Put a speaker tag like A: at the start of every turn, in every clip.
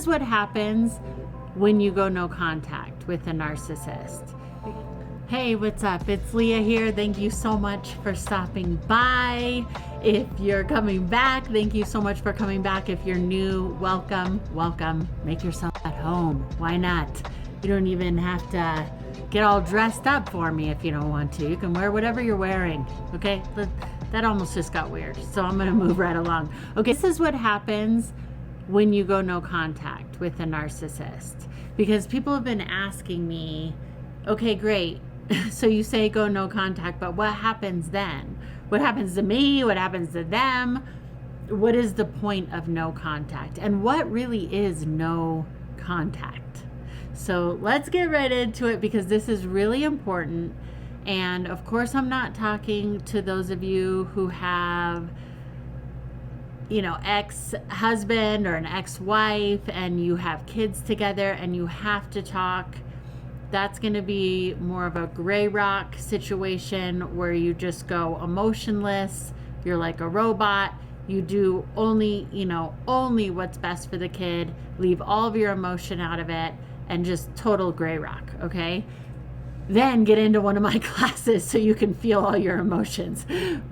A: is what happens when you go no contact with a narcissist. Hey, what's up? It's Leah here. Thank you so much for stopping by. If you're coming back, thank you so much for coming back. If you're new, welcome. Make yourself at home. Why not? You don't even have to get all dressed up for me if you don't want to. You can wear whatever you're wearing, okay? That almost just got weird, so I'm gonna move right along. Okay, this is what happens when you go no contact with a narcissist. Because people have been asking me, okay, great. So you say go no contact, but what happens then? What happens to me? What happens to them? What is the point of no contact? And what really is no contact? So let's get right into it because this is really important. And of course, I'm not talking to those of you who have, ex-husband or an ex-wife and you have kids together and you have to talk. That's going to be more of a gray rock situation where you just go emotionless. You're like a robot. You do only what's best for the kid. Leave all of your emotion out of it and just total gray rock, okay? Then get into one of my classes so you can feel all your emotions.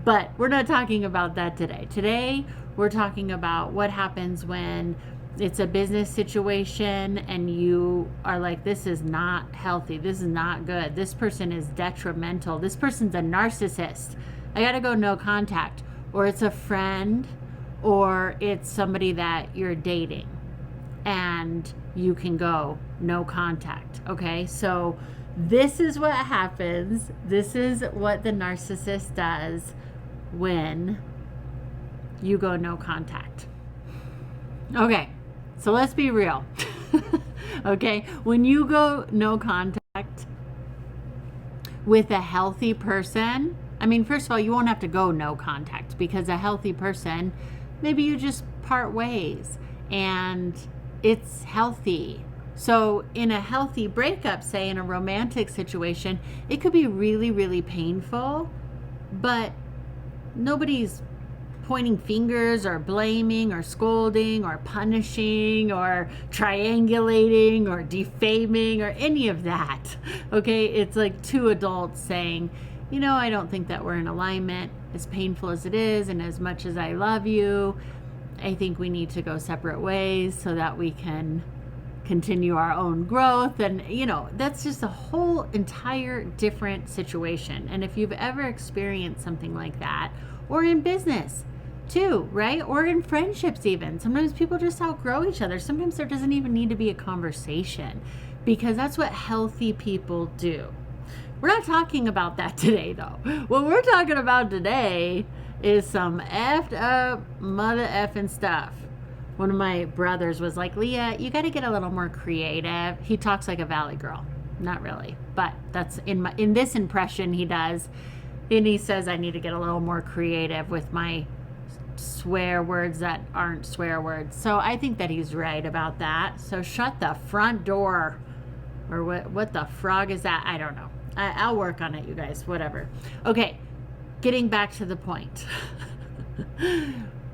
A: But we're not talking about that today. Today, we're talking about what happens when it's a business situation and you are like, this is not healthy. This is not good. This person is detrimental. This person's a narcissist. I got to go no contact. Or it's a friend or it's somebody that you're dating and you can go no contact. Okay. So this is what happens. This is what the narcissist does when you go no contact. Okay. So let's be real. Okay. When you go no contact with a healthy person, I mean, first of all, you won't have to go no contact because a healthy person, maybe you just part ways and it's healthy. So in a healthy breakup, say in a romantic situation, it could be really, really painful, but nobody's pointing fingers or blaming or scolding or punishing or triangulating or defaming or any of that. Okay, it's like two adults saying, I don't think that we're in alignment, as painful as it is and as much as I love you, I think we need to go separate ways so that we can continue our own growth. And that's just a whole entire different situation. And if you've ever experienced something like that, or in business too, right? Or in friendships even. Sometimes people just outgrow each other. Sometimes there doesn't even need to be a conversation because that's what healthy people do. We're not talking about that today though. What we're talking about today is some effed up mother effing stuff. One of my brothers was like, Leah, you got to get a little more creative. He talks like a valley girl. Not really, but that's in this impression he does. And he says I need to get a little more creative with my swear words that aren't swear words. So I think that he's right about that. So shut the front door. Or what the frog is that? I don't know. I'll work on it, you guys. Whatever. Okay, getting back to the point.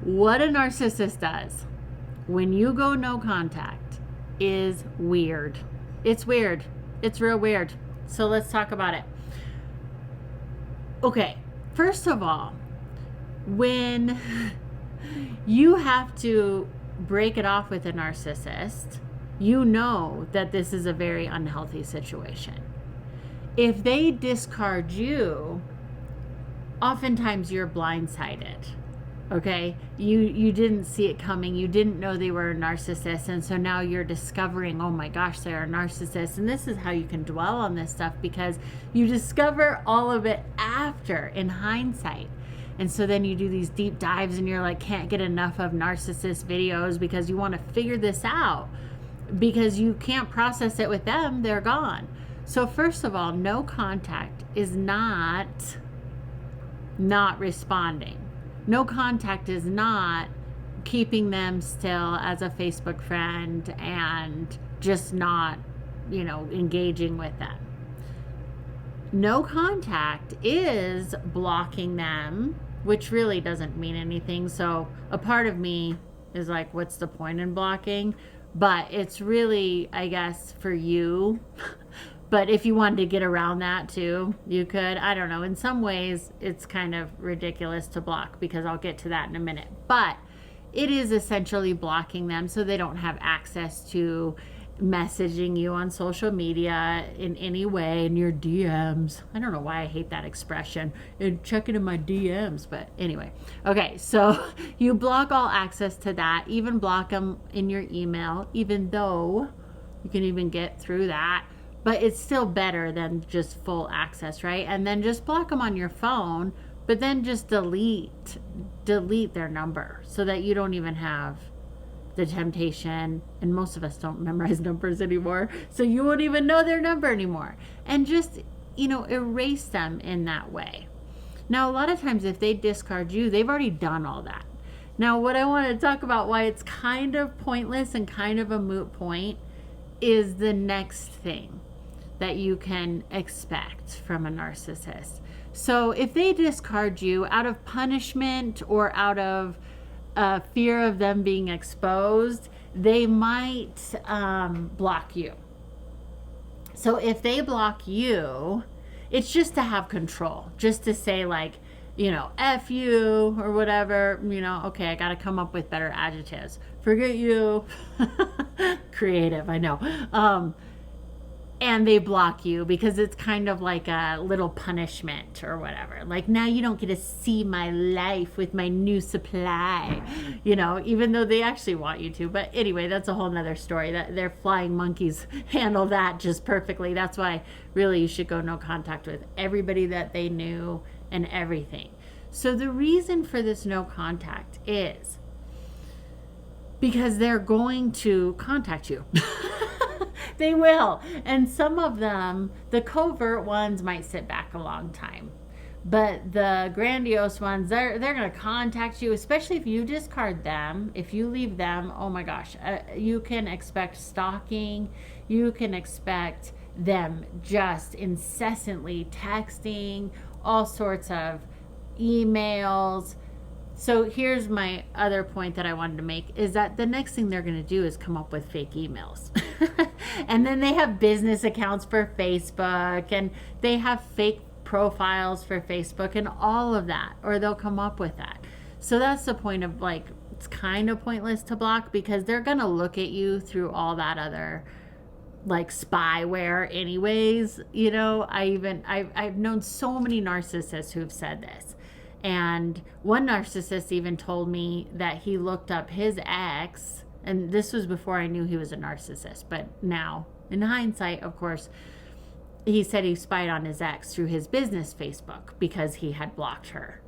A: What a narcissist does when you go no contact is weird. It's weird. It's real weird. So let's talk about it. Okay, first of all, when you have to break it off with a narcissist, you know that this is a very unhealthy situation. If they discard you, oftentimes you're blindsided. Okay, you didn't see it coming. You didn't know they were a narcissist, and so now you're discovering, oh my gosh, they're a narcissist. And this is how you can dwell on this stuff because you discover all of it after, in hindsight. And so then you do these deep dives and you're like, can't get enough of narcissist videos because you want to figure this out because you can't process it with them. They're gone. So first of all, no contact is not responding. No contact is not keeping them still as a Facebook friend and just not, engaging with them. No contact is blocking them, which really doesn't mean anything. So a part of me is like, what's the point in blocking? But it's really, I guess, for you. But if you wanted to get around that too, you could. I don't know. In some ways, it's kind of ridiculous to block, because I'll get to that in a minute. But it is essentially blocking them so they don't have access to messaging you on social media in any way, in your DMs. I don't know why I hate that expression, and checking in my DMs, but anyway. Okay, so you block all access to that, even block them in your email, even though you can even get through that. But it's still better than just full access, right? And then just block them on your phone, but then just delete their number so that you don't even have the temptation. And most of us don't memorize numbers anymore, so you won't even know their number anymore. And just, erase them in that way. Now, a lot of times if they discard you, they've already done all that. Now, what I want to talk about, why it's kind of pointless and kind of a moot point, is the next thing that you can expect from a narcissist. So if they discard you out of punishment or out of fear of them being exposed, they might block you. So if they block you, it's just to have control, just to say, like, F you or whatever, okay, I got to come up with better adjectives. Forget you. Creative, I know. And they block you because it's kind of like a little punishment or whatever. Like, now you don't get to see my life with my new supply, even though they actually want you to. But anyway, that's a whole nother story. That their flying monkeys handle that just perfectly. That's why really you should go no contact with everybody that they knew and everything. So the reason for this no contact is because they're going to contact you. They will. And some of them, the covert ones, might sit back a long time. But the grandiose ones, they're going to contact you, especially if you discard them. If you leave them, oh my gosh, you can expect stalking. You can expect them just incessantly texting, all sorts of emails. So here's my other point that I wanted to make, is that the next thing they're going to do is come up with fake emails. And then they have business accounts for Facebook, and they have fake profiles for Facebook and all of that, or they'll come up with that. So that's the point of, like, it's kind of pointless to block, because they're going to look at you through all that other, like, spyware anyways. I've known so many narcissists who've said this. And one narcissist even told me that he looked up his ex, and this was before I knew he was a narcissist, but now, in hindsight, of course, he said he spied on his ex through his business Facebook because he had blocked her.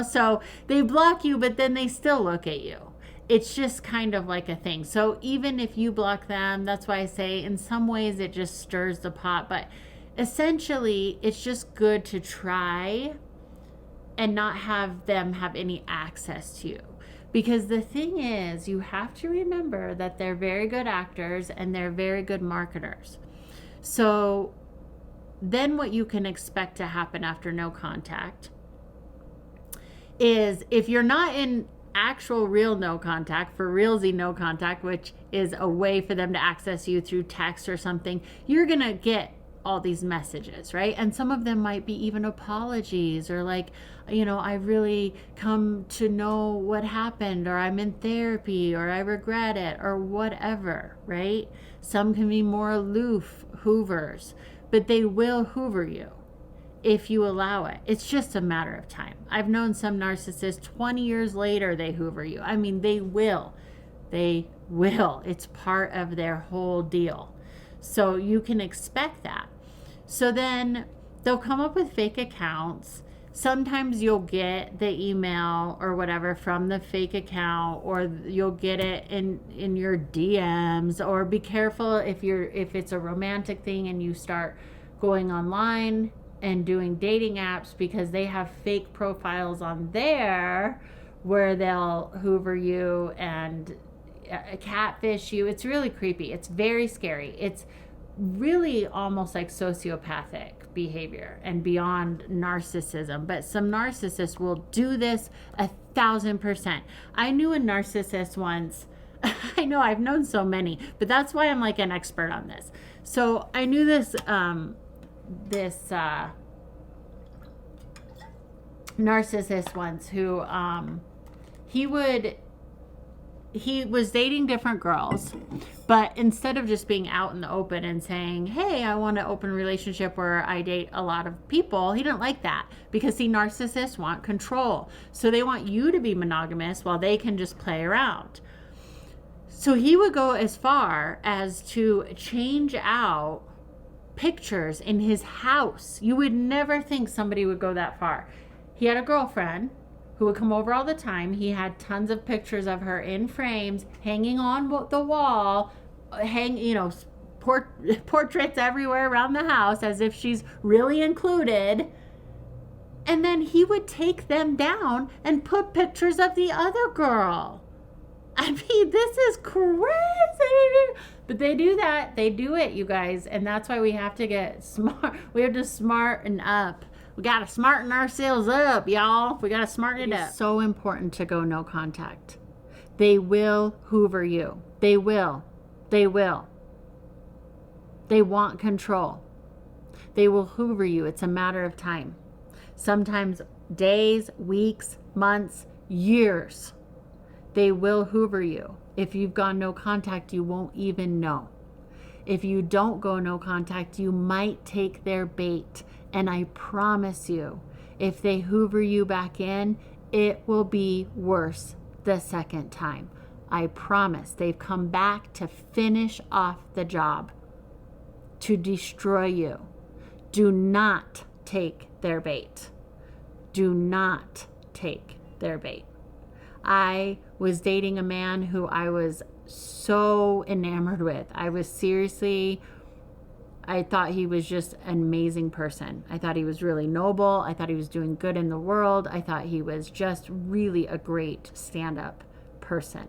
A: So they block you, but then they still look at you. It's just kind of like a thing. So even if you block them, that's why I say in some ways it just stirs the pot, but essentially it's just good to try and not have them have any access to you. Because the thing is, you have to remember that they're very good actors and they're very good marketers. So then what you can expect to happen after no contact is, if you're not in actual real no contact, for realsy no contact, which is a way for them to access you through text or something, you're going to get all these messages, right? And some of them might be even apologies, or like, I really come to know what happened, or I'm in therapy, or I regret it, or whatever, right? Some can be more aloof hoovers, but they will hoover you if you allow it. It's just a matter of time. I've known some narcissists 20 years later, they hoover you. I mean, they will. It's part of their whole deal. So you can expect that. So then they'll come up with fake accounts. Sometimes you'll get the email or whatever from the fake account, or you'll get it in your DMs. Or be careful if it's a romantic thing and you start going online and doing dating apps, because they have fake profiles on there where they'll hoover you and catfish you. It's really creepy. It's very scary. It's really almost like sociopathic behavior and beyond narcissism. But some narcissists will do this 1,000%. I knew a narcissist once. I know, I've known so many, but that's why I'm like an expert on this. So I knew this narcissist once who he was dating different girls, but instead of just being out in the open and saying, hey, I want an open relationship where I date a lot of people, he didn't like that, because see, narcissists want control. So they want you to be monogamous while they can just play around. So he would go as far as to change out pictures in his house. You would never think somebody would go that far. He had a girlfriend who would come over all the time. He had tons of pictures of her in frames, hanging on the wall, portraits everywhere around the house as if she's really included. And then he would take them down and put pictures of the other girl. I mean, this is crazy. But they do that. They do it, you guys. And that's why we have to get smart. We have to smarten up. We got to smarten ourselves up, y'all. We got to smarten it up. It's so important to go no contact. They will hoover you. They will. They will. They want control. They will hoover you. It's a matter of time. Sometimes days, weeks, months, years. They will hoover you. If you've gone no contact, you won't even know. If you don't go no contact, you might take their bait. And I promise you, if they hoover you back in, it will be worse the second time. I promise. They've come back to finish off the job, to destroy you. Do not take their bait. Do not take their bait. I was dating a man who I was so enamored with. I thought he was just an amazing person. I thought he was really noble. I thought he was doing good in the world. I thought he was just really a great stand-up person.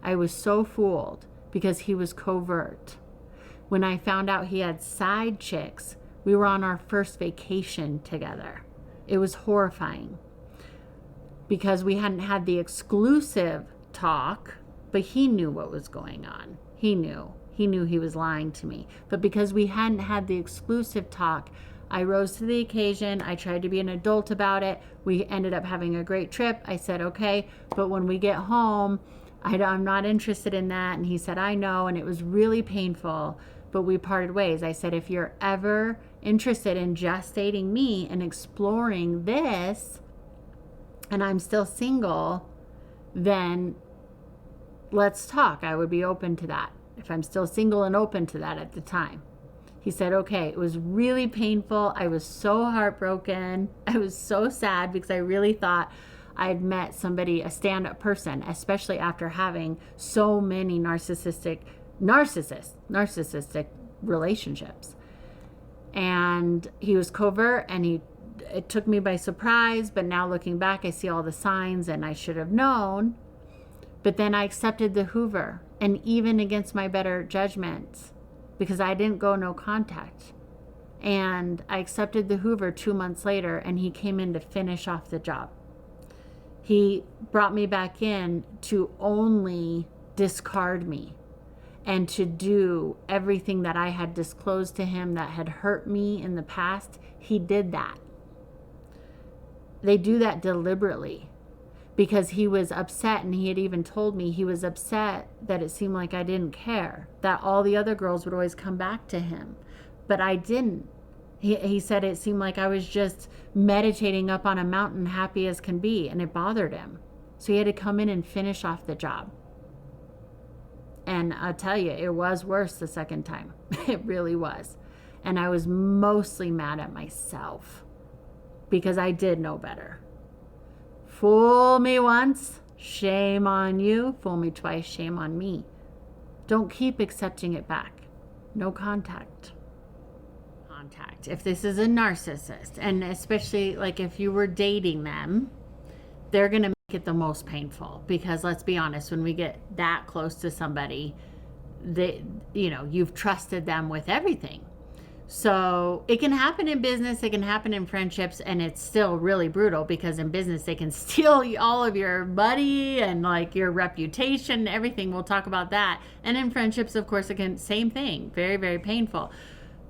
A: I was so fooled because he was covert. When I found out he had side chicks, we were on our first vacation together. It was horrifying because we hadn't had the exclusive talk, but he knew what was going on. He knew he was lying to me. But because we hadn't had the exclusive talk, I rose to the occasion. I tried to be an adult about it. We ended up having a great trip. I said, okay, but when we get home, I'm not interested in that. And he said, I know. And it was really painful, but we parted ways. I said, if you're ever interested in just dating me and exploring this, and I'm still single, then let's talk. I would be open to that. If I'm still single and open to that at the time. He said, okay. It was really painful. I was so heartbroken. I was so sad because I really thought I'd met somebody, a stand-up person, especially after having so many narcissistic relationships. And he was covert, and it took me by surprise, but now looking back, I see all the signs and I should have known. But then I accepted the hoover, and even against my better judgment, because I didn't go no contact. And I accepted the hoover 2 months later, and he came in to finish off the job. He brought me back in to only discard me and to do everything that I had disclosed to him that had hurt me in the past. He did that. They do that deliberately. Because he was upset, and he had even told me he was upset that it seemed like I didn't care, that all the other girls would always come back to him. But I didn't. He said it seemed like I was just meditating up on a mountain, happy as can be, and it bothered him. So he had to come in and finish off the job. And I'll tell you, it was worse the second time. It really was. And I was mostly mad at myself because I did know better. Fool me once, shame on you. Fool me twice, shame on me. Don't keep accepting it back. No contact. If this is a narcissist, and especially like if you were dating them, they're going to make it the most painful, because let's be honest, when we get that close to somebody, you've trusted them with everything. So it can happen in business, it can happen in friendships, and it's still really brutal because in business they can steal all of your money and like your reputation, everything. We'll talk about that. And in friendships, of course, again, same thing, very, very painful.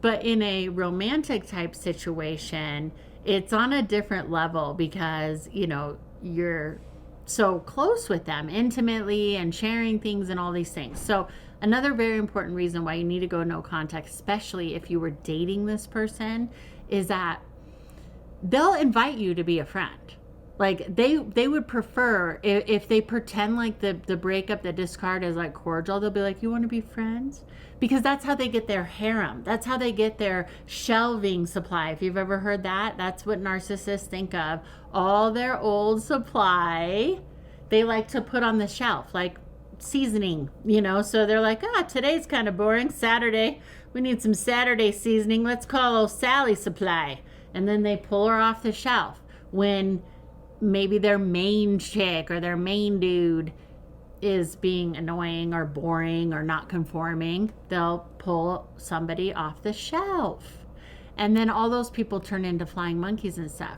A: But in a romantic type situation, it's on a different level because, you know, you're so close with them intimately and sharing things and all these things. So another very important reason why you need to go no contact, especially if you were dating this person, is that they'll invite you to be a friend. Like they would prefer if they pretend like the breakup, the discard is like cordial, they'll be like, you want to be friends? Because that's how they get their harem. That's how they get their shelving supply. If you've ever heard that, that's what narcissists think of. All their old supply, they like to put on the shelf, like seasoning, you know. So they're like, today's kind of boring. Saturday, we need some Saturday seasoning. Let's call old Sally supply. And then they pull her off the shelf when maybe their main chick or their main dude is being annoying or boring or not conforming. They'll pull somebody off the shelf. And then all those people turn into flying monkeys and stuff.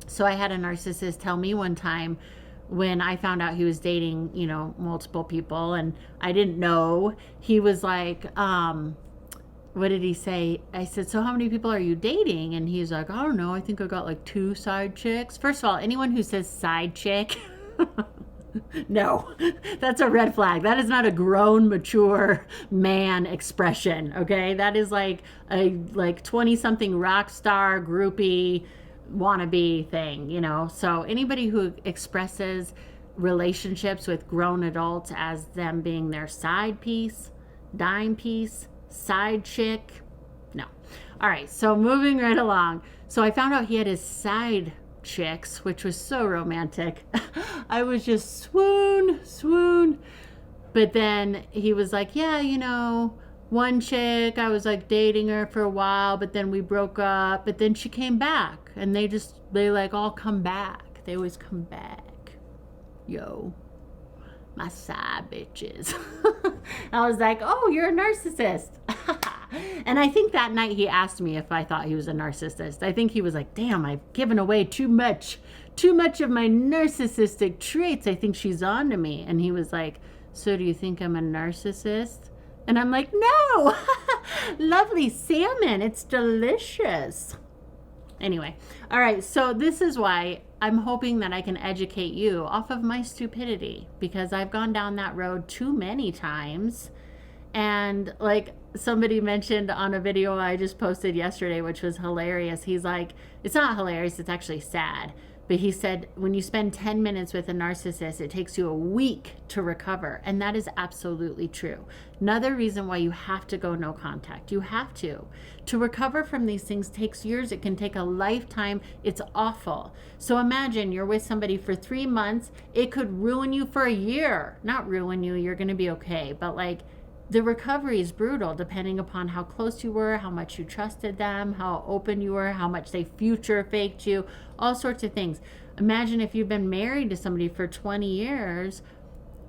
A: So I had a narcissist tell me one time when I found out he was dating, you know, multiple people and I didn't know, he was like, what did he say? I said, so how many people are you dating? And he's like, I don't know. I think I got like 2 side chicks. First of all, anyone who says side chick, no, that's a red flag. That is not a grown, mature man expression. Okay. That is like a 20-something rock star groupie wannabe thing, you know? So anybody who expresses relationships with grown adults as them being their side piece, dime piece, side chick, no. All right, so moving right along. So I found out he had his side chicks, which was so romantic. I was just swoon. But then he was like, yeah, you know, one chick, I was like dating her for a while, but then we broke up, but then she came back, and they like all come back. They always come back. Yo, my side bitches. I was like, oh, you're a narcissist. And I think that night he asked me if I thought he was a narcissist. I think he was like, damn, I've given away too much of my narcissistic traits. I think she's on to me. And he was like, so do you think I'm a narcissist? And I'm like, no. Lovely salmon, it's delicious. Anyway, all right, so this is why I'm hoping that I can educate you off of my stupidity, because I've gone down that road too many times. And like somebody mentioned on a video I just posted yesterday, which was hilarious. He's like, it's not hilarious, it's actually sad. But he said, when you spend 10 minutes with a narcissist, it takes you a week to recover. And that is absolutely true. Another reason why you have to go no contact. You have to. To recover from these things takes years. It can take a lifetime. It's awful. So imagine you're with somebody for 3 months. It could ruin you for a year. Not ruin you. You're going to be okay. But like, the recovery is brutal depending upon how close you were, how much you trusted them, how open you were, how much they future faked you, all sorts of things. Imagine if you've been married to somebody for 20 years,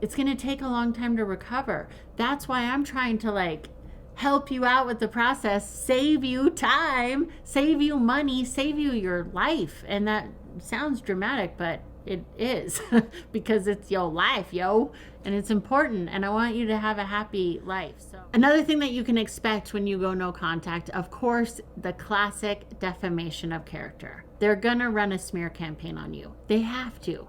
A: it's going to take a long time to recover. That's why I'm trying to like help you out with the process, save you time, save you money, save you your life. And that sounds dramatic, but it is because it's your life, yo, and it's important, and I want you to have a happy life. So another thing that you can expect when you go no contact, of course, the classic defamation of character. They're gonna run a smear campaign on you. They have to,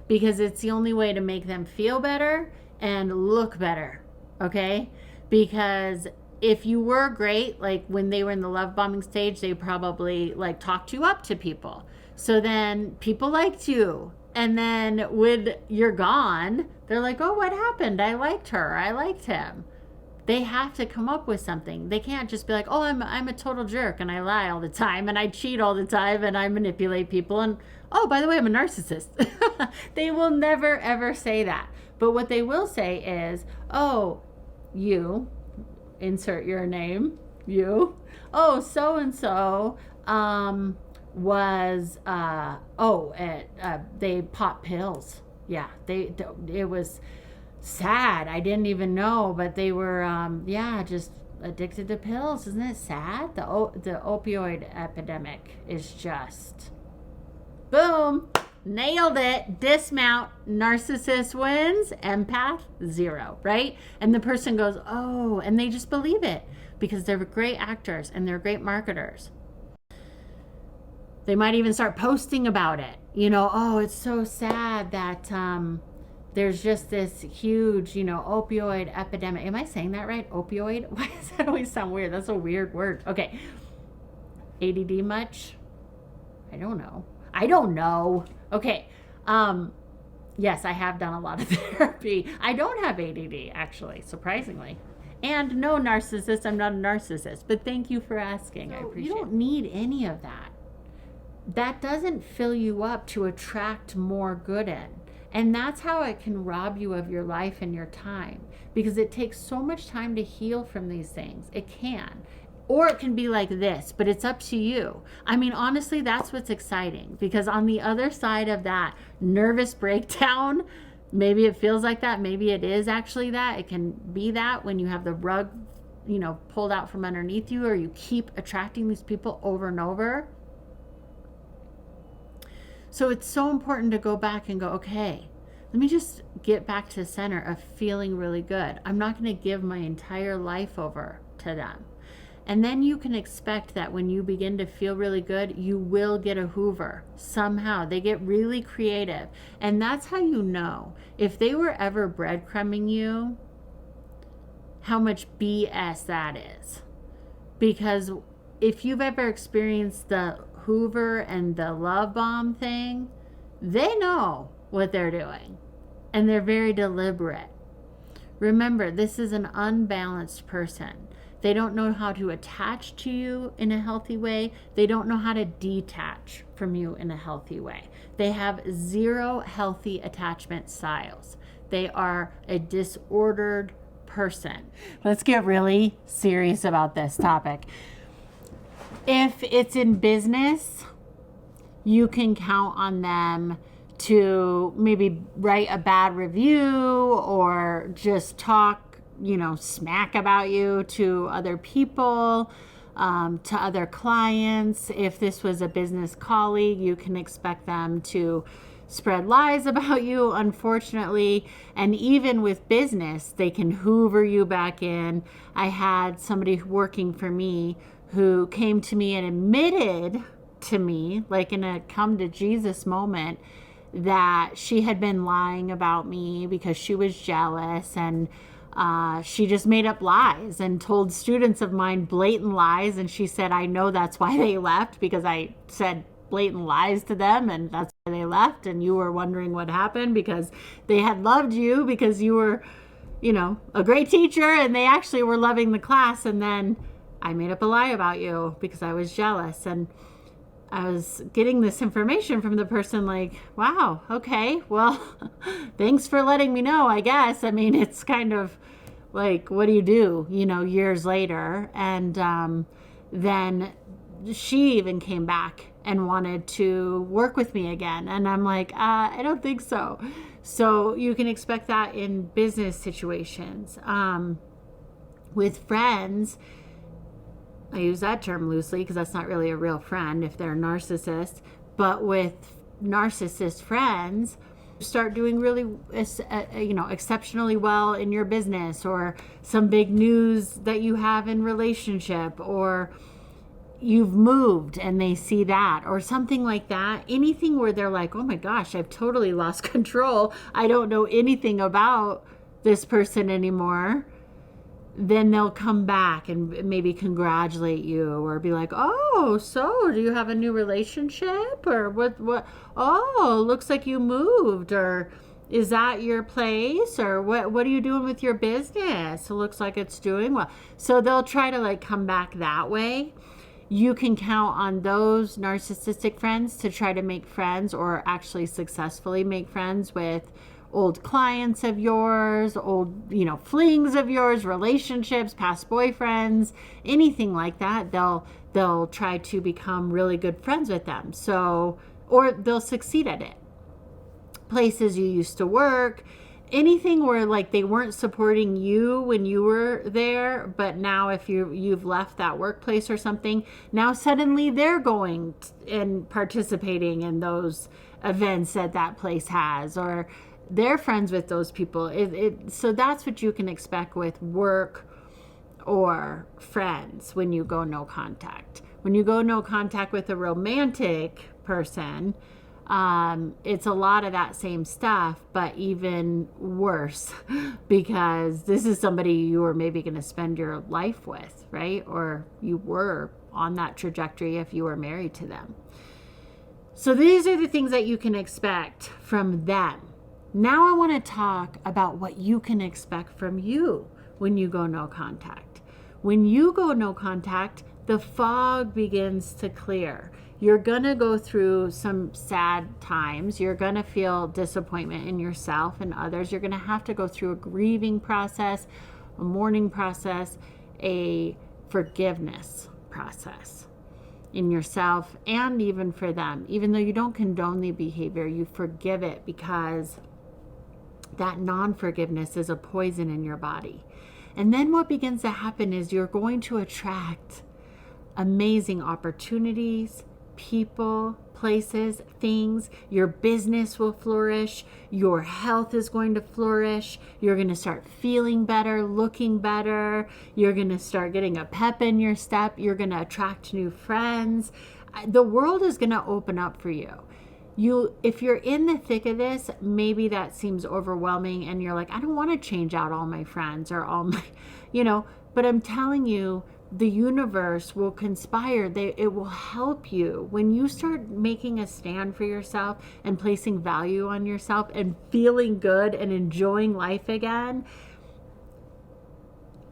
A: because it's the only way to make them feel better and look better, okay? Because if you were great, like when they were in the love bombing stage, they probably like talked you up to people. So then people liked you. And then when you're gone, they're like, oh, what happened? I liked her. I liked him. They have to come up with something. They can't just be like, oh, I'm a total jerk and I lie all the time and I cheat all the time and I manipulate people. And oh, by the way, I'm a narcissist. They will never, ever say that. But what they will say is, oh, you, insert your name, you. Oh, so-and-so, was they pop pills. Yeah, it was sad. I didn't even know, but they were just addicted to pills. Isn't it sad? The opioid epidemic is just boom, nailed it. Dismount. Narcissist wins. Empath 0, right? And the person goes, oh, and they just believe it because they're great actors and they're great marketers. They might even start posting about it. Oh, it's so sad that there's just this huge, opioid epidemic. Am I saying that right? Opioid? Why does that always sound weird? That's a weird word. Okay. ADD much? I don't know. Okay. Yes, I have done a lot of therapy. I don't have ADD, actually, surprisingly. And no, narcissist, I'm not a narcissist. But thank you for asking. So I appreciate it. You don't need any of that. That doesn't fill you up to attract more good in. And that's how it can rob you of your life and your time, because it takes so much time to heal from these things. It can. Or it can be like this, but it's up to you. I mean, honestly, that's what's exciting, because on the other side of that nervous breakdown, maybe it feels like that, maybe it is actually that. It can be that when you have the rug, pulled out from underneath you, or you keep attracting these people over and over. So it's so important to go back and go, okay, let me just get back to the center of feeling really good. I'm not going to give my entire life over to them. And then you can expect that when you begin to feel really good, you will get a Hoover somehow. They get really creative. And that's how you know if they were ever breadcrumbing you, how much BS that is. Because if you've ever experienced the Hoover and the love bomb thing, they know what they're doing, and they're very deliberate. Remember, this is an unbalanced person. They don't know how to attach to you in a healthy way. They don't know how to detach from you in a healthy way. They have 0 healthy attachment styles. They are a disordered person. Let's get really serious about this topic. If it's in business, you can count on them to maybe write a bad review or just talk, smack about you to other people, to other clients. If this was a business colleague, you can expect them to spread lies about you, unfortunately. And even with business, they can hoover you back in. I had somebody working for me who came to me and admitted to me, like in a come to Jesus moment, that she had been lying about me because she was jealous, and she just made up lies and told students of mine blatant lies. And she said, I know that's why they left, because I said blatant lies to them, and that's why they left. And you were wondering what happened, because they had loved you because you were, a great teacher, and they actually were loving the class. And then I made up a lie about you because I was jealous. And I was getting this information from the person like, wow, okay, well, thanks for letting me know, I guess. I mean, it's kind of like, what do you do, years later? And then she even came back and wanted to work with me again. And I'm like, I don't think so. So you can expect that in business situations. With friends, I use that term loosely because that's not really a real friend if they're a narcissist. But with narcissist friends, start doing really, exceptionally well in your business, or some big news that you have in relationship, or you've moved and they see that, or something like that. Anything where they're like, oh my gosh, I've totally lost control. I don't know anything about this person anymore. Then they'll come back and maybe congratulate you, or be like, oh, so do you have a new relationship, or what, oh, looks like you moved, or is that your place, or what are you doing with your business? It looks like it's doing well. So they'll try to come back that way. You can count on those narcissistic friends to try to make friends, or actually successfully make friends with old clients of yours, old, flings of yours, relationships, past boyfriends, anything like that. They'll try to become really good friends with them. So, or they'll succeed at it. Places you used to work, anything where like they weren't supporting you when you were there, but now if you've left that workplace or something, now suddenly they're going and participating in those events that place has, or they're friends with those people. So that's what you can expect with work or friends when you go no contact. When you go no contact with a romantic person, it's a lot of that same stuff, but even worse because this is somebody you were maybe going to spend your life with, right? Or you were on that trajectory if you were married to them. So these are the things that you can expect from them. Now I want to talk about what you can expect from you when you go no contact. When you go no contact, the fog begins to clear. You're going to go through some sad times. You're going to feel disappointment in yourself and others. You're going to have to go through a grieving process, a mourning process, a forgiveness process in yourself and even for them. Even though you don't condone the behavior, you forgive it because that non-forgiveness is a poison in your body. And then what begins to happen is you're going to attract amazing opportunities, people, places, things. Your business will flourish. Your health is going to flourish. You're going to start feeling better, looking better. You're going to start getting a pep in your step. You're going to attract new friends. The world is going to open up for you. If you're in the thick of this, maybe that seems overwhelming and you're like, I don't want to change out all my friends or all my, but I'm telling you, the universe will conspire. It will help you. When you start making a stand for yourself and placing value on yourself and feeling good and enjoying life again,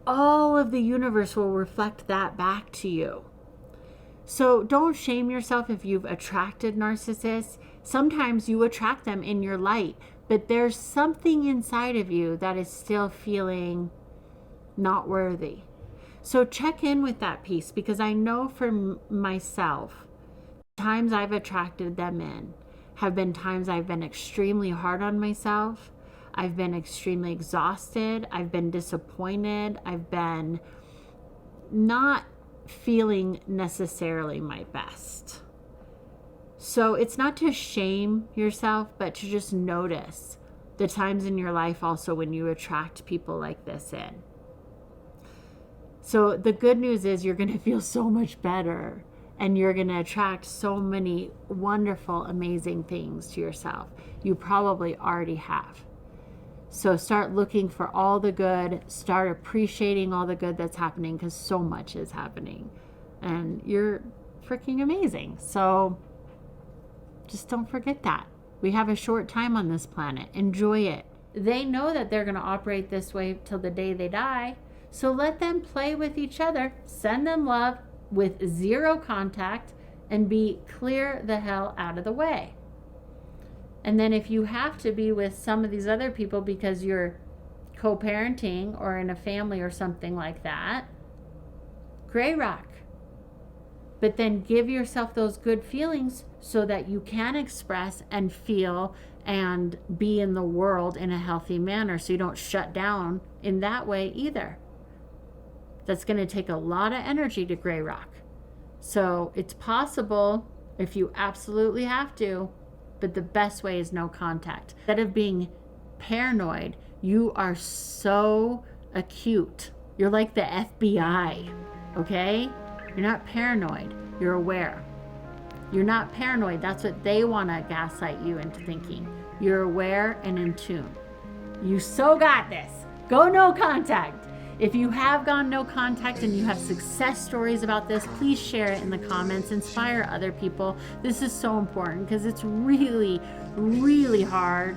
A: all of the universe will reflect that back to you. So don't shame yourself if you've attracted narcissists. Sometimes you attract them in your light, but there's something inside of you that is still feeling not worthy. So check in with that piece, because I know for myself, times I've attracted them in have been times I've been extremely hard on myself. I've been extremely exhausted. I've been disappointed. I've been not feeling necessarily my best. So it's not to shame yourself, but to just notice the times in your life also when you attract people like this in. So the good news is you're going to feel so much better and you're going to attract so many wonderful, amazing things to yourself. You probably already have. So start looking for all the good, start appreciating all the good that's happening, because so much is happening and you're freaking amazing. So just don't forget that. We have a short time on this planet. Enjoy it. They know that they're going to operate this way till the day they die. So let them play with each other, send them love with zero contact, and be clear the hell out of the way. And then if you have to be with some of these other people because you're co-parenting or in a family or something like that, gray rock. But then give yourself those good feelings so that you can express and feel and be in the world in a healthy manner, so you don't shut down in that way either. That's going to take a lot of energy to gray rock. So it's possible if you absolutely have to, but the best way is no contact. Instead of being paranoid, you are so acute. You're like the FBI, okay? You're not paranoid. You're aware. You're not paranoid. That's what they want to gaslight you into thinking. You're aware and in tune. You so got this. Go no contact. If you have gone no contact and you have success stories about this, please share it in the comments. Inspire other people. This is so important because it's really, really hard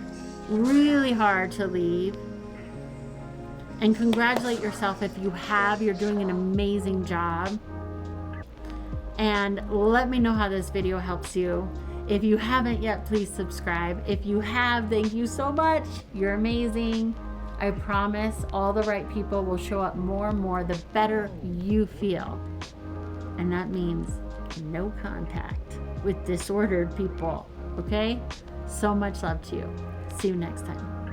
A: to leave. And congratulate yourself if you have. You're doing an amazing job. And let me know how this video helps you. If you haven't yet, please subscribe. If you have, thank you so much. You're amazing. I promise all the right people will show up more and more the better you feel. And that means no contact with disordered people. Okay? So much love to you. See you next time.